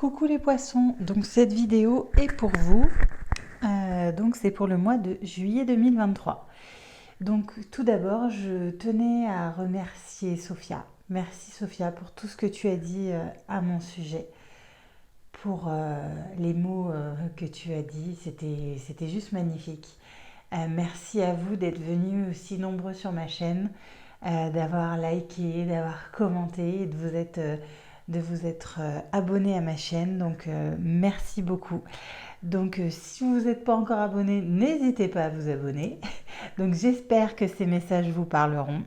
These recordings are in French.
Coucou les poissons, donc cette vidéo est pour vous, donc c'est pour le mois de juillet 2023. Donc tout d'abord je tenais à remercier Sophia. Merci Sophia pour tout ce que tu as dit à mon sujet, pour les mots que tu as dit, c'était juste magnifique. Merci à vous d'être venus aussi nombreux sur ma chaîne, d'avoir liké, d'avoir commenté, et de vous être abonné à ma chaîne. Donc merci beaucoup. Donc si vous n'êtes pas encore abonné, n'hésitez pas à vous abonner. Donc j'espère que ces messages vous parleront.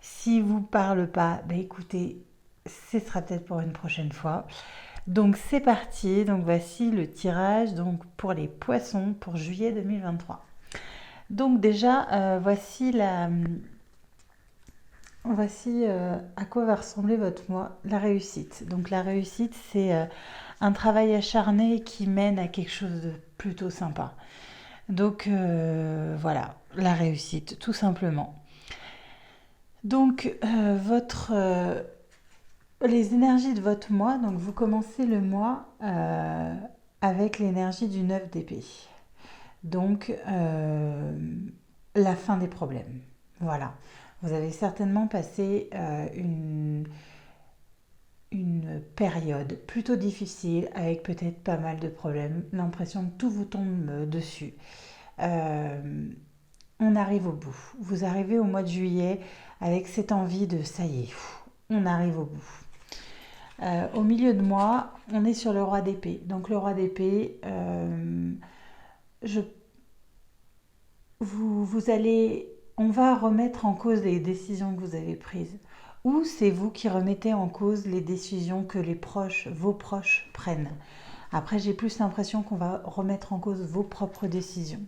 Si vous ne parlent pas, bah écoutez, ce sera peut-être pour une prochaine fois. Donc c'est parti. Donc voici le tirage donc pour les poissons pour juillet 2023. Donc déjà, voici à quoi va ressembler votre mois, la réussite. Donc la réussite, c'est un travail acharné qui mène à quelque chose de plutôt sympa. Donc voilà, la réussite, tout simplement. Donc les énergies de votre mois, donc vous commencez le mois avec l'énergie du 9 d'épée. Donc la fin des problèmes. Voilà. Vous avez certainement passé une période plutôt difficile avec peut-être pas mal de problèmes, l'impression que tout vous tombe dessus. On arrive au bout. Vous arrivez au mois de juillet avec cette envie de ça y est, on arrive au bout. Au milieu de mois, on est sur le roi d'épée. Donc le roi d'épée, on va remettre en cause les décisions que vous avez prises. Ou c'est vous qui remettez en cause les décisions que vos proches prennent. Après, j'ai plus l'impression qu'on va remettre en cause vos propres décisions.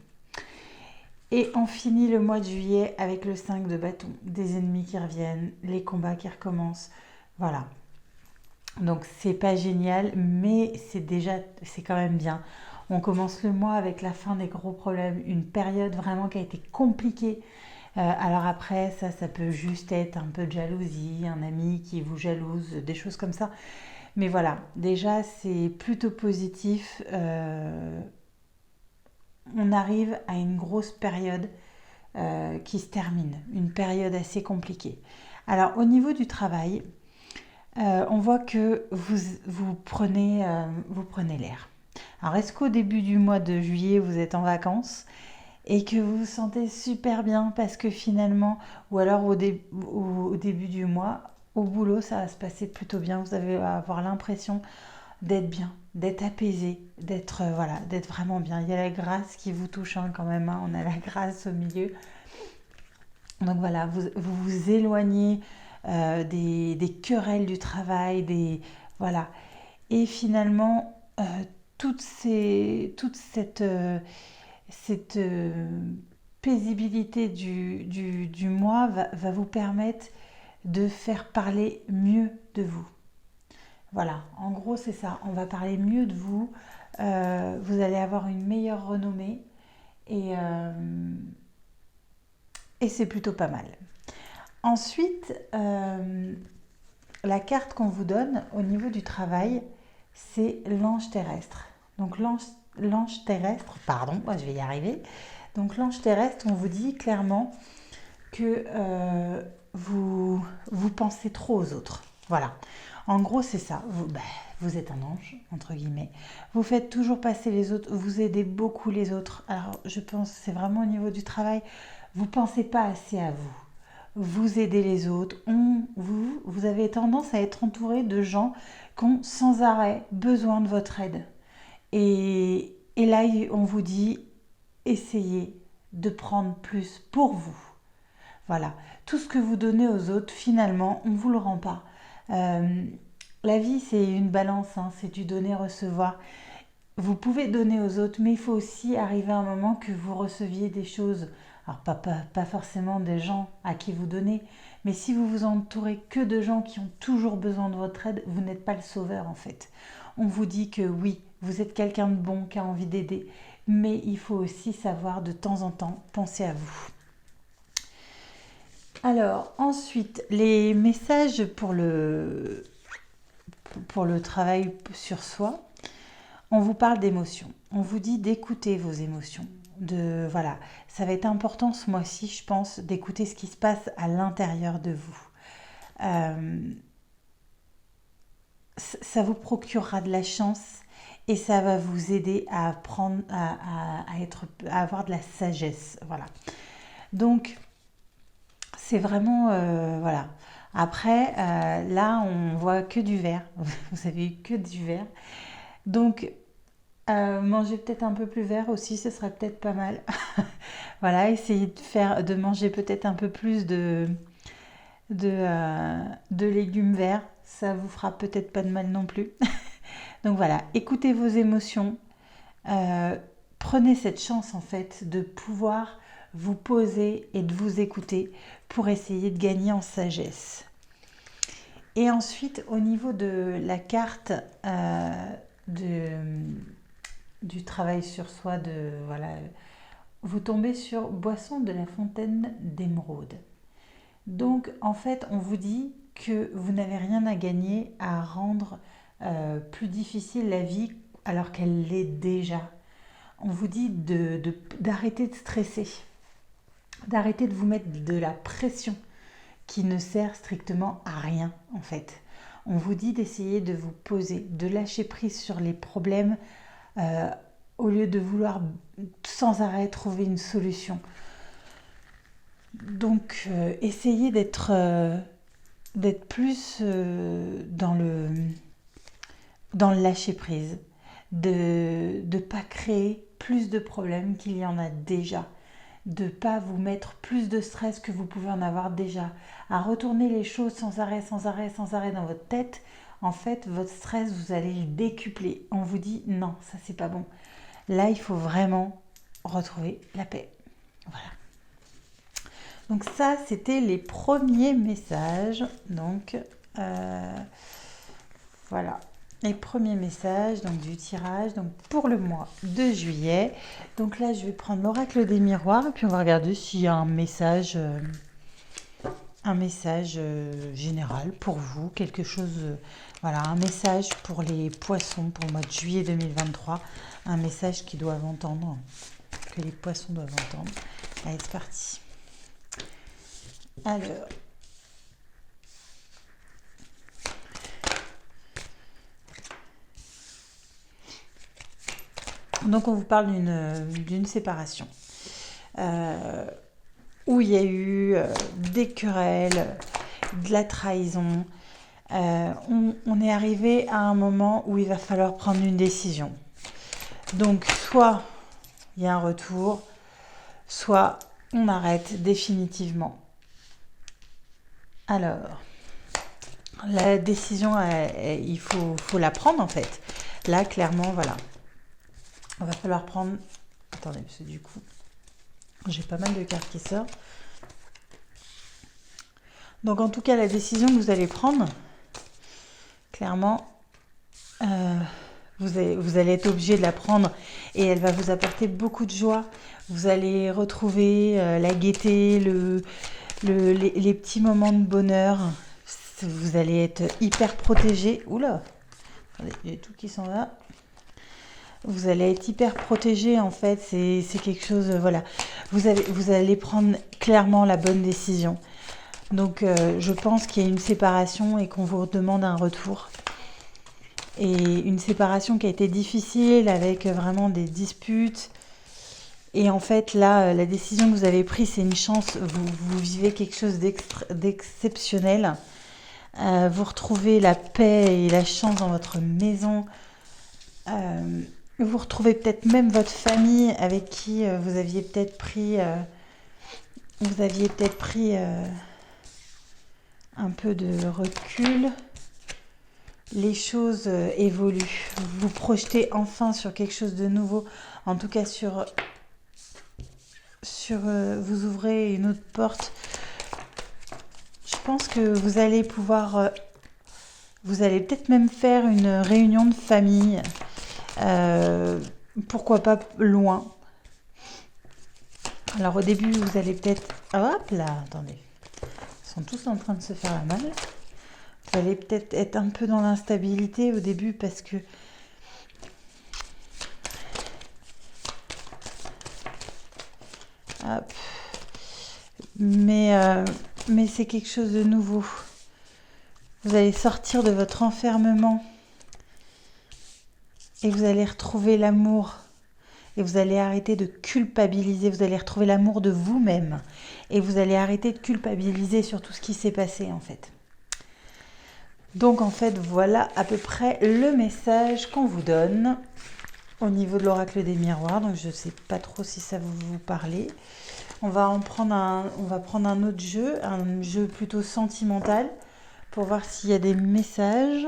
Et on finit le mois de juillet avec le 5 de bâton. Des ennemis qui reviennent, les combats qui recommencent. Voilà. Donc c'est pas génial, mais c'est quand même bien. On commence le mois avec la fin des gros problèmes, une période vraiment qui a été compliquée. Alors après, ça peut juste être un peu de jalousie, un ami qui vous jalouse, des choses comme ça. Mais voilà, déjà c'est plutôt positif. On arrive à une grosse période qui se termine, une période assez compliquée. Alors au niveau du travail, on voit que vous prenez l'air. Alors est-ce qu'au début du mois de juillet, vous êtes en vacances et que vous vous sentez super bien parce que finalement, ou alors au début du mois, au boulot, ça va se passer plutôt bien, vous allez avoir l'impression d'être bien, d'être apaisé, d'être vraiment bien. Il y a la grâce qui vous touche quand même, hein, on a la grâce au milieu. Donc voilà, vous éloignez des querelles du travail, voilà. Et finalement, toute cette paisibilité du mois va vous permettre de faire parler mieux de vous. Voilà, en gros c'est ça, on va parler mieux de vous, vous allez avoir une meilleure renommée et c'est plutôt pas mal. Ensuite, la carte qu'on vous donne au niveau du travail, c'est l'ange terrestre. Donc l'ange terrestre, pardon, je vais y arriver. Donc l'ange terrestre, on vous dit clairement que vous pensez trop aux autres. Voilà. En gros, c'est ça. Vous êtes un ange, entre guillemets. Vous faites toujours passer les autres. Vous aidez beaucoup les autres. Alors, je pense que c'est vraiment au niveau du travail. Vous ne pensez pas assez à vous. Vous aidez les autres. Vous avez tendance à être entouré de gens qui ont sans arrêt besoin de votre aide. Et là, on vous dit, essayez de prendre plus pour vous. Voilà, tout ce que vous donnez aux autres, finalement, on ne vous le rend pas. La vie, c'est une balance, hein, c'est du donner-recevoir. Vous pouvez donner aux autres, mais il faut aussi arriver à un moment que vous receviez des choses. Alors, pas forcément des gens à qui vous donnez, mais si vous vous entourez que de gens qui ont toujours besoin de votre aide, vous n'êtes pas le sauveur, en fait. On vous dit que oui, vous êtes quelqu'un de bon qui a envie d'aider, mais il faut aussi savoir de temps en temps penser à vous. Alors, ensuite, les messages pour pour le travail sur soi, on vous parle d'émotions. On vous dit d'écouter vos émotions. Voilà, ça va être important ce mois-ci, je pense, d'écouter ce qui se passe à l'intérieur de vous. Ça vous procurera de la chance et ça va vous aider à apprendre à avoir de la sagesse. Voilà. Donc, c'est vraiment... voilà. Après, là, on voit que du vert. Vous avez eu que du vert. Donc, manger peut-être un peu plus vert aussi, ce serait peut-être pas mal. Voilà, essayez de manger peut-être un peu plus de légumes verts. Ça vous fera peut-être pas de mal non plus. Donc voilà, écoutez vos émotions. Prenez cette chance en fait de pouvoir vous poser et de vous écouter pour essayer de gagner en sagesse. Et ensuite, au niveau de la carte du travail sur soi, voilà, vous tombez sur Boisson de la fontaine d'émeraude. Donc, en fait, on vous dit que vous n'avez rien à gagner à rendre plus difficile la vie alors qu'elle l'est déjà. On vous dit d'arrêter de stresser, d'arrêter de vous mettre de la pression qui ne sert strictement à rien en fait. On vous dit d'essayer de vous poser, de lâcher prise sur les problèmes au lieu de vouloir sans arrêt trouver une solution. Donc essayez d'être plus dans le lâcher prise, de ne pas créer plus de problèmes qu'il y en a déjà, de ne pas vous mettre plus de stress que vous pouvez en avoir déjà, à retourner les choses sans arrêt dans votre tête. En fait, votre stress, vous allez le décupler. On vous dit non, ça c'est pas bon. Là, il faut vraiment retrouver la paix. Voilà. Donc ça, c'était les premiers messages. Donc, voilà. Les premiers messages donc, du tirage donc, pour le mois de juillet. Donc là, je vais prendre l'oracle des miroirs et puis on va regarder s'il y a un message général pour vous, quelque chose, voilà, un message pour les poissons pour le mois de juillet 2023, un message qu'ils doivent entendre, que les poissons doivent entendre. Allez, c'est parti. Alors... Donc on vous parle d'une séparation où il y a eu des querelles, de la trahison. On est arrivé à un moment où il va falloir prendre une décision. Donc soit il y a un retour, soit on arrête définitivement. Alors, la décision, il faut la prendre en fait. Là, clairement, voilà. On va falloir prendre... Attendez, parce que du coup, j'ai pas mal de cartes qui sortent. Donc, en tout cas, la décision que vous allez prendre, clairement, vous allez être obligé de la prendre et elle va vous apporter beaucoup de joie. Vous allez retrouver la gaieté, les petits moments de bonheur. Vous allez être hyper protégé. Oula, attendez, il y a tout qui s'en va. Vous allez être hyper protégé en fait, c'est quelque chose, voilà. Vous allez prendre clairement la bonne décision. Donc je pense qu'il y a une séparation et qu'on vous demande un retour. Et une séparation qui a été difficile avec vraiment des disputes. Et en fait là, la décision que vous avez prise, c'est une chance. Vous vivez quelque chose d'exceptionnel. Vous retrouvez la paix et la chance dans votre maison. Vous retrouvez peut-être même votre famille avec qui vous aviez peut-être pris, un peu de recul. Les choses évoluent. Vous projetez enfin sur quelque chose de nouveau. En tout cas, vous ouvrez une autre porte. Je pense que vous allez pouvoir... vous allez peut-être même faire une réunion de famille. Pourquoi pas loin. Alors au début vous allez peut-être... Hop là, attendez. Ils sont tous en train de se faire la malle. Vous allez peut-être être un peu dans l'instabilité au début parce que hop. Mais c'est quelque chose de nouveau. Vous allez sortir de votre enfermement et vous allez retrouver l'amour. Et vous allez arrêter de culpabiliser. Vous allez retrouver l'amour de vous-même. Et vous allez arrêter de culpabiliser sur tout ce qui s'est passé en fait. Donc en fait, voilà à peu près le message qu'on vous donne au niveau de l'oracle des miroirs. Donc je ne sais pas trop si ça vous parler. On va prendre un autre jeu, un jeu plutôt sentimental, pour voir s'il y a des messages.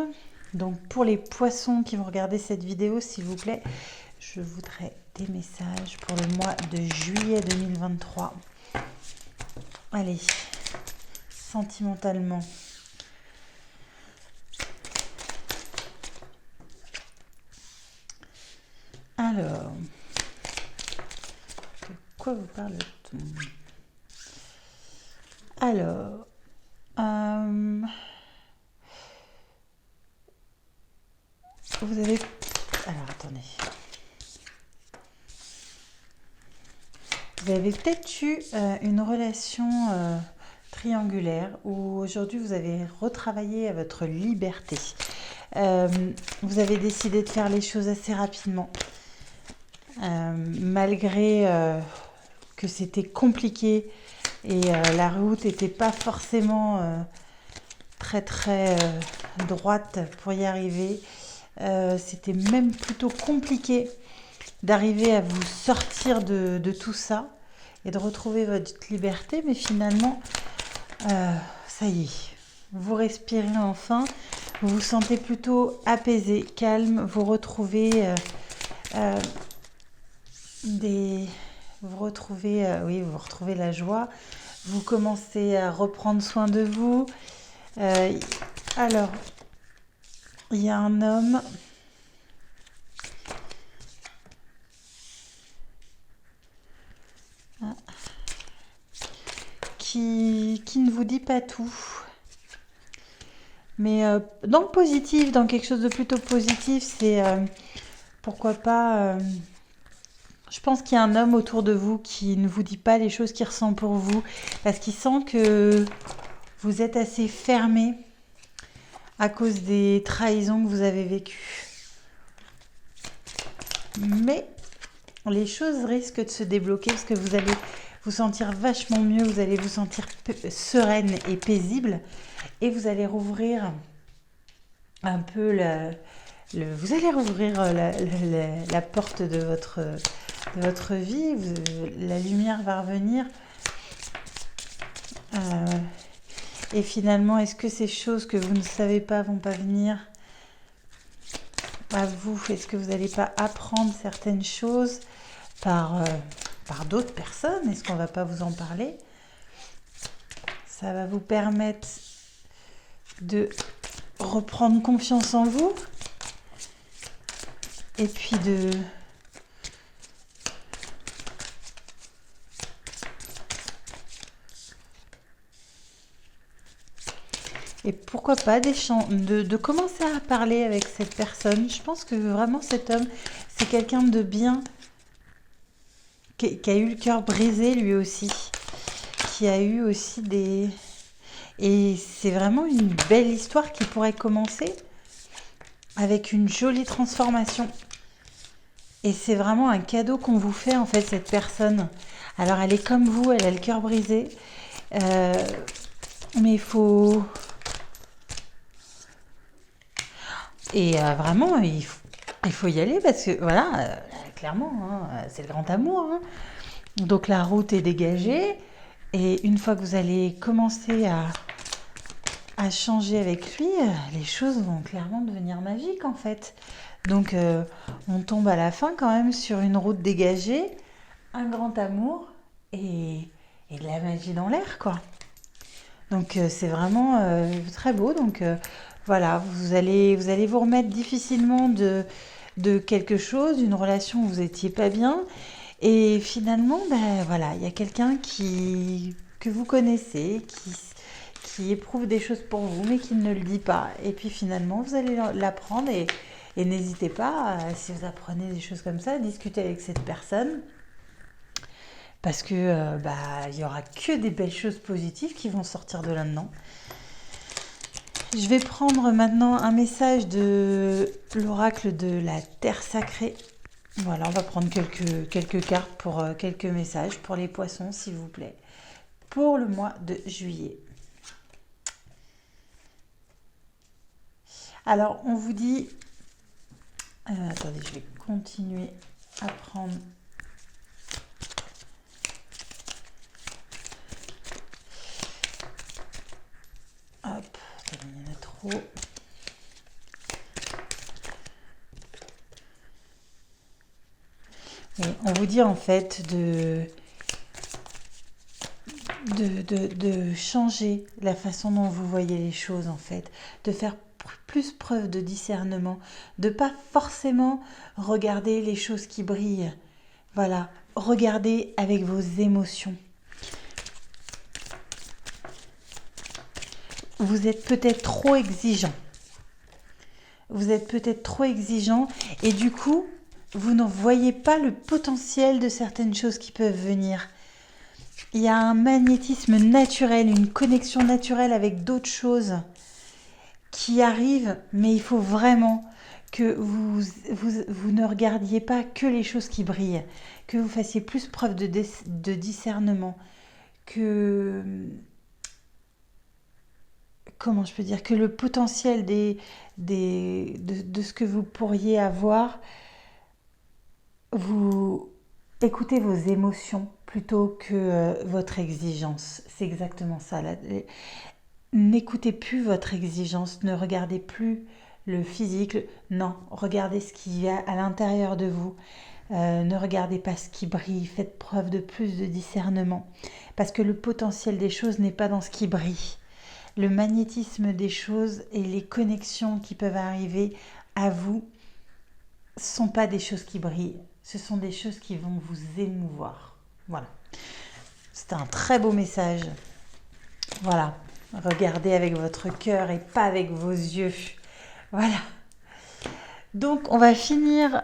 Donc pour les poissons qui vont regarder cette vidéo, s'il vous plaît, je voudrais des messages pour le mois de juillet 2023. Allez, sentimentalement. Alors, de quoi vous parle-t-on? Alors, vous avez... Alors, attendez. Vous avez peut-être eu une relation triangulaire où aujourd'hui vous avez retravaillé à votre liberté. Vous avez décidé de faire les choses assez rapidement. Malgré que c'était compliqué et la route n'était pas forcément très droite pour y arriver. C'était même plutôt compliqué d'arriver à vous sortir de tout ça et de retrouver votre liberté, mais finalement, ça y est, vous respirez enfin, vous vous sentez plutôt apaisé, calme, vous retrouvez vous retrouvez la joie, vous commencez à reprendre soin de vous. Alors, il y a un homme qui ne vous dit pas tout. Mais dans le positif, dans quelque chose de plutôt positif, c'est pourquoi pas... je pense qu'il y a un homme autour de vous qui ne vous dit pas les choses qu'il ressent pour vous, parce qu'il sent que vous êtes assez fermé à cause des trahisons que vous avez vécues. Mais les choses risquent de se débloquer parce que vous allez vous sentir vachement mieux, vous allez vous sentir sereine et paisible et vous allez rouvrir un peu vous allez rouvrir la porte de votre vie, la lumière va revenir. Et finalement, est-ce que ces choses que vous ne savez pas vont pas venir à vous? Est-ce que vous n'allez pas apprendre certaines choses par d'autres personnes? Est-ce qu'on ne va pas vous en parler? Ça va vous permettre de reprendre confiance en vous et puis de... Et pourquoi pas de commencer à parler avec cette personne. Je pense que vraiment cet homme, c'est quelqu'un de bien, qui a eu le cœur brisé lui aussi, qui a eu aussi des... Et c'est vraiment une belle histoire qui pourrait commencer avec une jolie transformation. Et c'est vraiment un cadeau qu'on vous fait en fait, cette personne. Alors elle est comme vous, elle a le cœur brisé. Mais il faut... Et vraiment, il faut y aller parce que, voilà, clairement, hein, c'est le grand amour. Hein. Donc la route est dégagée et une fois que vous allez commencer à changer avec lui, les choses vont clairement devenir magiques en fait. Donc on tombe à la fin quand même sur une route dégagée, un grand amour et de la magie dans l'air quoi. Donc c'est vraiment très beau. Donc voilà, vous allez vous remettre difficilement de quelque chose, d'une relation où vous n'étiez pas bien. Et finalement, ben voilà, il y a quelqu'un que vous connaissez, qui éprouve des choses pour vous, mais qui ne le dit pas. Et puis finalement, vous allez l'apprendre et n'hésitez pas, si vous apprenez des choses comme ça, à discuter avec cette personne. Parce que il n'y aura que des belles choses positives qui vont sortir de là-dedans. Je vais prendre maintenant un message de l'oracle de la Terre sacrée. Voilà, on va prendre quelques cartes pour quelques messages pour les poissons, s'il vous plaît, pour le mois de juillet. Alors, on vous dit... attendez, je vais continuer à prendre... Hop, il y en a trop. Et on vous dit en fait de changer la façon dont vous voyez les choses en fait, de faire plus preuve de discernement, de pas forcément regarder les choses qui brillent. Voilà, regardez avec vos émotions. Vous êtes peut-être trop exigeant. Vous êtes peut-être trop exigeant et du coup, vous n'en voyez pas le potentiel de certaines choses qui peuvent venir. Il y a un magnétisme naturel, une connexion naturelle avec d'autres choses qui arrivent, mais il faut vraiment que vous ne regardiez pas que les choses qui brillent, que vous fassiez plus preuve de discernement, que... Comment je peux dire, que le potentiel de ce que vous pourriez avoir, vous écoutez vos émotions plutôt que votre exigence. C'est exactement ça. N'écoutez plus votre exigence, ne regardez plus le physique. Non, regardez ce qu'il y a à l'intérieur de vous. Ne regardez pas ce qui brille, faites preuve de plus de discernement. Parce que le potentiel des choses n'est pas dans ce qui brille. Le magnétisme des choses et les connexions qui peuvent arriver à vous ne sont pas des choses qui brillent. Ce sont des choses qui vont vous émouvoir. Voilà. C'est un très beau message. Voilà. Regardez avec votre cœur et pas avec vos yeux. Voilà. Donc, on va finir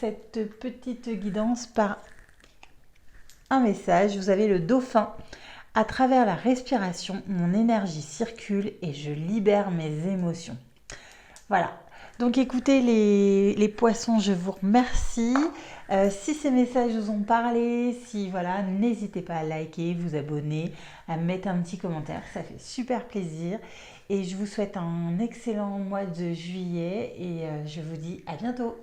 cette petite guidance par un message. Vous avez le dauphin. À travers la respiration, mon énergie circule et je libère mes émotions. Voilà. Donc écoutez les poissons, je vous remercie. Si ces messages vous ont parlé, n'hésitez pas à liker, vous abonner, à mettre un petit commentaire, ça fait super plaisir. Et je vous souhaite un excellent mois de juillet et je vous dis à bientôt.